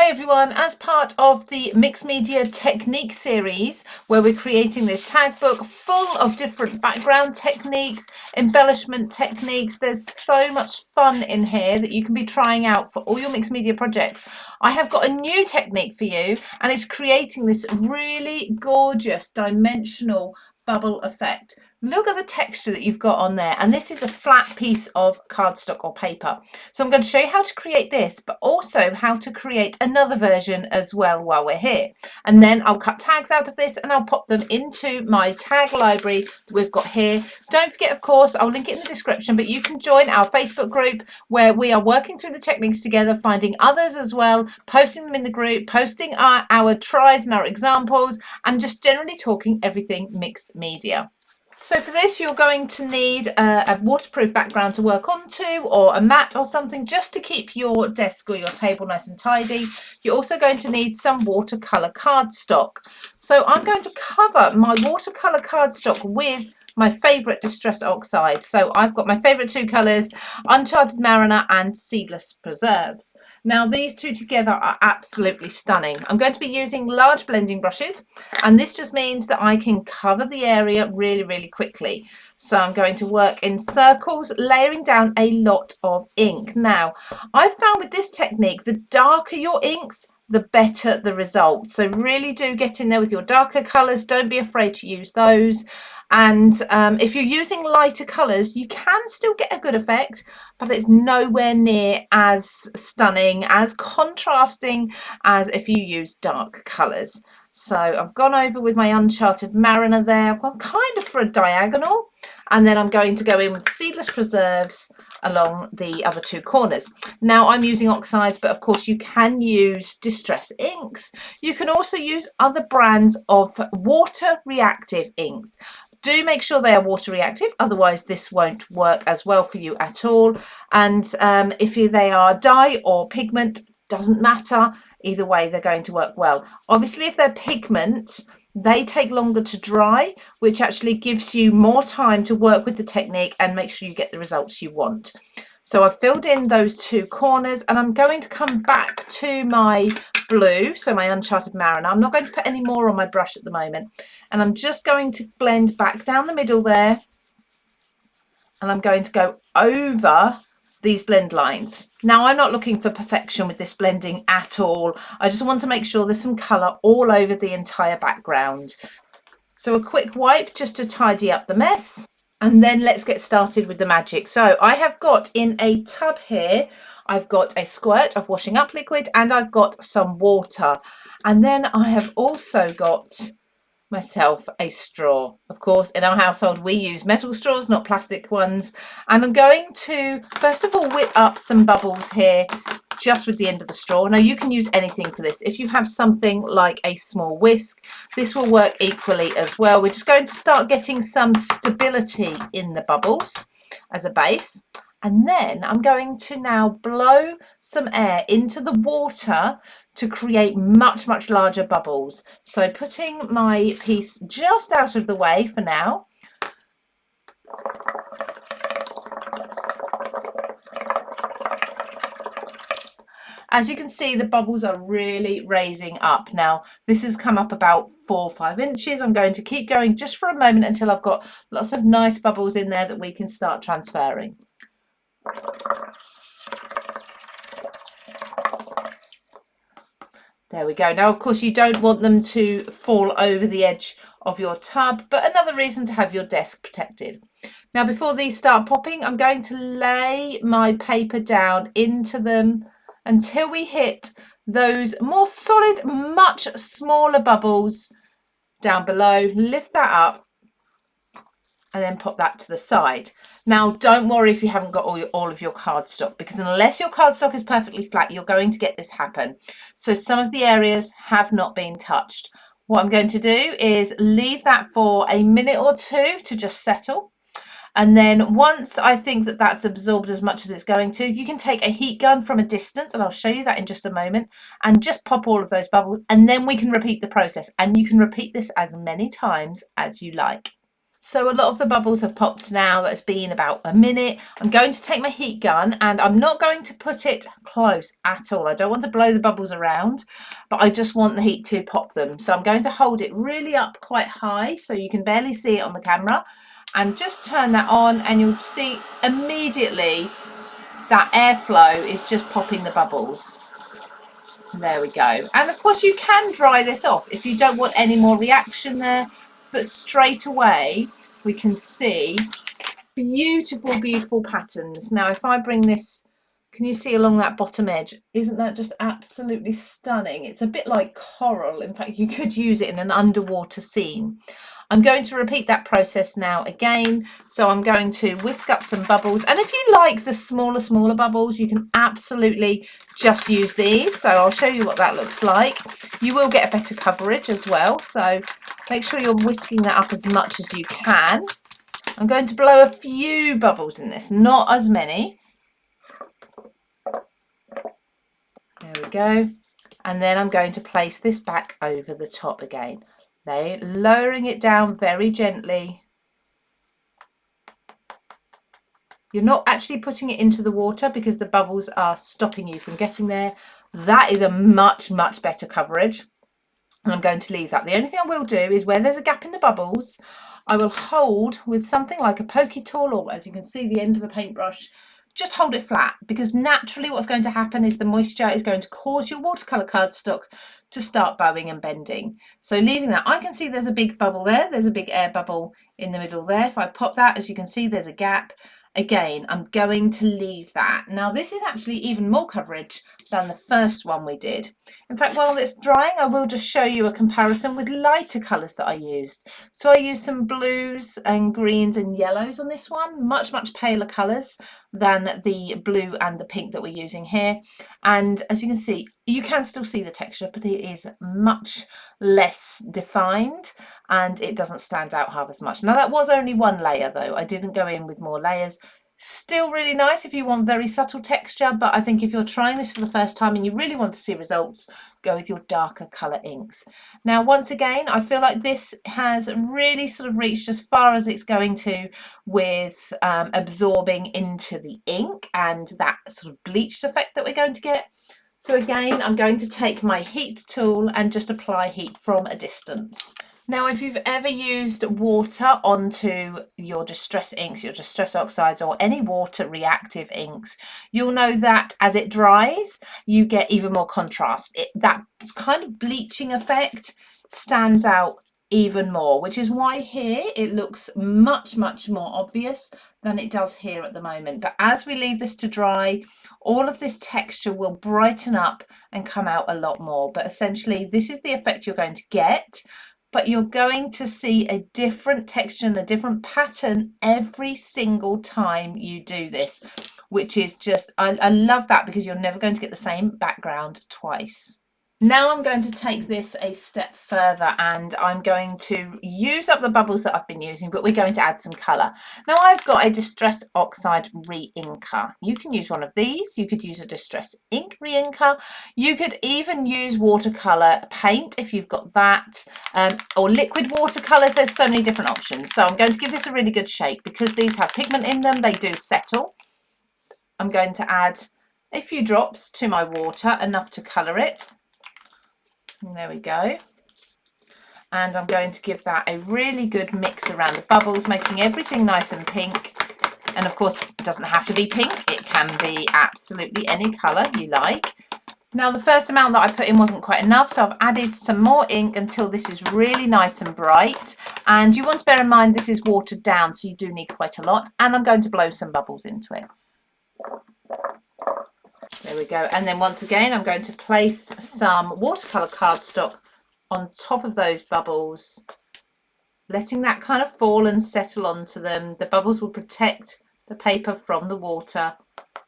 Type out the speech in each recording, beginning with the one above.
Hi everyone, as part of the Mixed Media Technique series where we're creating this tag book full of different background techniques, embellishment techniques, there's so much fun in here that you can be trying out for all your mixed media projects. I have got a new technique for you and it's creating this really gorgeous dimensional bubble effect. Look at the texture that you've got on there, and this is a flat piece of cardstock or paper. So I'm going to show you how to create this, but also how to create another version as well while we're here. And then I'll cut tags out of this and I'll pop them into my tag library that we've got here. Don't forget, of course, I'll link it in the description, but you can join our Facebook group where we are working through the techniques together, finding others as well, posting them in the group, posting our tries and our examples, and just generally talking everything mixed media. So for this, you're going to need a waterproof background to work onto, or a mat or something, just to keep your desk or your table nice and tidy. You're also going to need some watercolour cardstock. So I'm going to cover my watercolour cardstock with my favourite Distress Oxide. So I've got my favourite two colours, Uncharted Mariner and Seedless Preserves. Now these two together are absolutely stunning. I'm going to be using large blending brushes, and this just means that I can cover the area really quickly. So I'm going to work in circles, layering down a lot of ink. Now, I've found with this technique, the darker your inks, the better the result. So really do get in there with your darker colours. Don't be afraid to use those. And if you're using lighter colours, you can still get a good effect, but it's nowhere near as stunning, as contrasting as if you use dark colours. So I've gone over with my Uncharted Mariner there. I've gone kind of for a diagonal, and then I'm going to go in with Seedless Preserves along the other two corners. Now I'm using Oxides, but of course you can use Distress inks. You can also use other brands of water reactive inks. Do make sure they are water reactive, otherwise this won't work as well for you at all. And if they are dye or pigment, doesn't matter. Either way, they're going to work well. Obviously, if they're pigment, they take longer to dry, which actually gives you more time to work with the technique and make sure you get the results you want. So I've filled in those two corners, and I'm going to come back to my blue, so my Uncharted Mariner. I'm not going to put any more on my brush at the moment, and I'm just going to blend back down the middle there, and I'm going to go over these blend lines. Now I'm not looking for perfection with this blending at all. I just want to make sure there's some colour all over the entire background. So a quick wipe just to tidy up the mess, and then let's get started with the magic. So I have got in a tub here, I've got a squirt of washing up liquid, and I've got some water, and then I have also got myself a straw. Of course, in our household we use metal straws, not plastic ones, and I'm going to first of all whip up some bubbles here just with the end of the straw. Now you can use anything for this. If you have something like a small whisk, this will work equally as well. We're just going to start getting some stability in the bubbles as a base. And then I'm going to now blow some air into the water to create much larger bubbles. So putting my piece just out of the way for now. As you can see, the bubbles are really raising up. Now, this has come up about 4 or 5 inches. I'm going to keep going just for a moment until I've got lots of nice bubbles in there that we can start transferring. There we go. Now, of course, you don't want them to fall over the edge of your tub, but another reason to have your desk protected. Now, before these start popping, I'm going to lay my paper down into them until we hit those more solid, much smaller bubbles down below. Lift that up and then pop that to the side. Now, don't worry if you haven't got all of your cardstock, because unless your cardstock is perfectly flat, you're going to get this happen. So some of the areas have not been touched. What I'm going to do is leave that for a minute or two to just settle. And then once I think that that's absorbed as much as it's going to, you can take a heat gun from a distance, and I'll show you that in just a moment, and just pop all of those bubbles, and then we can repeat the process. And you can repeat this as many times as you like. So a lot of the bubbles have popped now. That's been about a minute. I'm going to take my heat gun and I'm not going to put it close at all. I don't want to blow the bubbles around, but I just want the heat to pop them. So I'm going to hold it really up quite high so you can barely see it on the camera, and just turn that on, and you'll see immediately that airflow is just popping the bubbles. There we go. And of course you can dry this off if you don't want any more reaction there, but straight away we can see beautiful, beautiful patterns. Now if I bring this, can you see along that bottom edge? Isn't that just absolutely stunning? It's a bit like coral. In fact, you could use it in an underwater scene. I'm going to repeat that process now again. So I'm going to whisk up some bubbles. And if you like the smaller bubbles, you can absolutely just use these. So I'll show you what that looks like. You will get a better coverage as well. So make sure you're whisking that up as much as you can. I'm going to blow a few bubbles in this, not as many. There we go. And then I'm going to place this back over the top again, lowering it down very gently. You're not actually putting it into the water because the bubbles are stopping you from getting there. That is a much, much better coverage. And I'm going to leave that. The only thing I will do is where there's a gap in the bubbles, I will hold with something like a pokey tool, or as you can see, the end of a paintbrush, just hold it flat, because naturally what's going to happen is the moisture is going to cause your watercolour cardstock to start bowing and bending. So leaving that, I can see there's a big bubble there. There's a big air bubble in the middle there. If I pop that, as you can see, there's a gap. Again, I'm going to leave that. Now this is actually even more coverage than the first one we did. In fact, while it's drying, I will just show you a comparison with lighter colours that I used. So I used some blues and greens and yellows on this one, much, much paler colours than the blue and the pink that we're using here. And as you can see, you can still see the texture, but it is much less defined and it doesn't stand out half as much. Now that was only one layer though. I didn't go in with more layers. Still really nice if you want very subtle texture, but I think if you're trying this for the first time and you really want to see results, go with your darker colour inks. Now once again, I feel like this has really sort of reached as far as it's going to with absorbing into the ink and that sort of bleached effect that we're going to get. So again, I'm going to take my heat tool and just apply heat from a distance. Now, if you've ever used water onto your distress inks, your distress oxides, or any water reactive inks, you'll know that as it dries, you get even more contrast. That kind of bleaching effect stands out even more, which is why here it looks much, much more obvious than it does here at the moment. But as we leave this to dry, all of this texture will brighten up and come out a lot more. But essentially, this is the effect you're going to get. But you're going to see a different texture and a different pattern every single time you do this, which is just, I love that, because you're never going to get the same background twice. Now I'm going to take this a step further and I'm going to use up the bubbles that I've been using, but we're going to add some colour. Now I've got a Distress Oxide re-inker. You can use one of these, you could use a Distress Ink re-inker, you could even use watercolour paint if you've got that, or liquid watercolours. There's so many different options. So I'm going to give this a really good shake because these have pigment in them, they do settle. I'm going to add a few drops to my water, enough to colour it. And there we go. And I'm going to give that a really good mix around the bubbles, making everything nice and pink. And of course, it doesn't have to be pink. It can be absolutely any colour you like. Now, the first amount that I put in wasn't quite enough, so I've added some more ink until this is really nice and bright. And you want to bear in mind this is watered down, so you do need quite a lot. And I'm going to blow some bubbles into it. There we go. And then once again, I'm going to place some watercolour cardstock on top of those bubbles, letting that kind of fall and settle onto them. The bubbles will protect the paper from the water.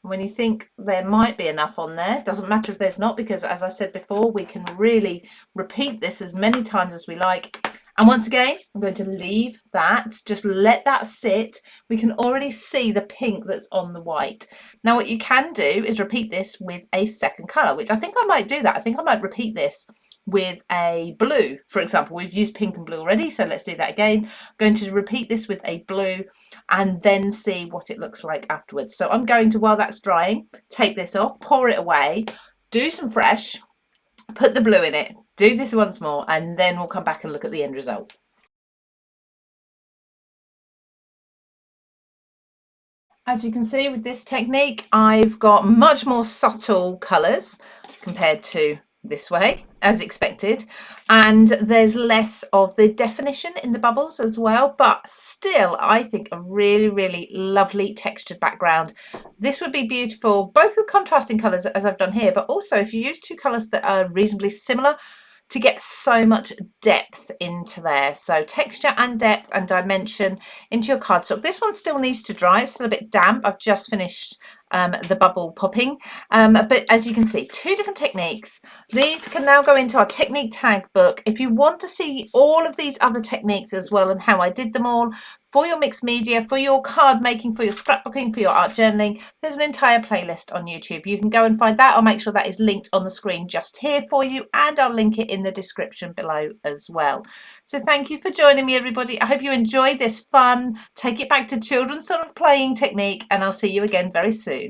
When you think there might be enough on there, doesn't matter if there's not, because as I said before, we can really repeat this as many times as we like And once again, I'm going to leave that, just let that sit. We can already see the pink that's on the white. Now what you can do is repeat this with a second colour, which I think I might do that. I think I might repeat this with a blue, for example. We've used pink and blue already, so let's do that again. I'm going to repeat this with a blue and then see what it looks like afterwards. So I'm going to, while that's drying, take this off, pour it away, do some fresh, put the blue in it, do this once more, and then we'll come back and look at the end result. As you can see with this technique, I've got much more subtle colours compared to this way, as expected, and there's less of the definition in the bubbles as well, but still I think a really lovely textured background. This would be beautiful both with contrasting colours as I've done here, but also if you use two colours that are reasonably similar, to get so much depth into there. So texture and depth and dimension into your cardstock. This one still needs to dry, it's still a bit damp. I've just finished the bubble popping, but as you can see, two different techniques. These can now go into our technique tag book. If you want to see all of these other techniques as well and how I did them all for your mixed media, for your card making, for your scrapbooking, for your art journaling, there's an entire playlist on YouTube. You can go and find that. I'll make sure that is linked on the screen just here for you, and I'll link it in the description below as well. So thank you for joining me, everybody. I hope you enjoyed this fun, take it back to children sort of playing technique, and I'll see you again very soon.